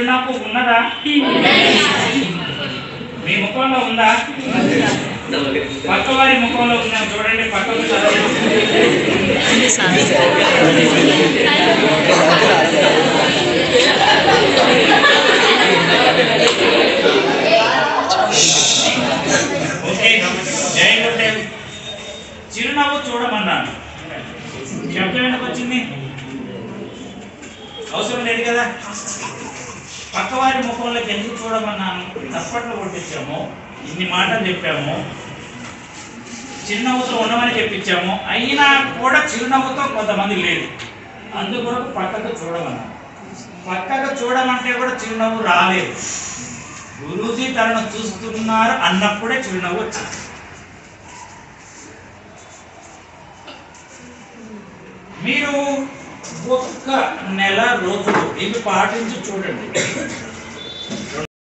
చిరునవ్వు ఉన్నదా? మీ ముఖంలో ఉందా? పక్కవారి ముఖంలో ఉందా? చూడండి, పక్కకు ఓకే. జై గురుదేవ్. చిరునవ్వు చూడమన్నాను. శబ్దం ఎందుకు వచ్చింది? అవసరం లేదు కదా. పక్కవారి ముఖంలోకి ఎందుకు చూడమన్నాను? తప్పట్లు కొట్టించాము, ఇన్ని మాటలు చెప్పాము, చిరునవ్వుతో ఉండమని చెప్పించాము. అయినా కూడా చిరునవ్వుతో కొంతమంది లేదు. అందుకొరకు పక్కకు చూడమన్నాను. పక్కకు చూడమంటే కూడా చిరునవ్వు రాలేదు. గురూజీ తనను చూస్తున్నారు అన్నప్పుడే చిరునవ్వు వచ్చింది. మీరు ఒక్క నెల రోజులు ఇవి పాటించి చూడండి.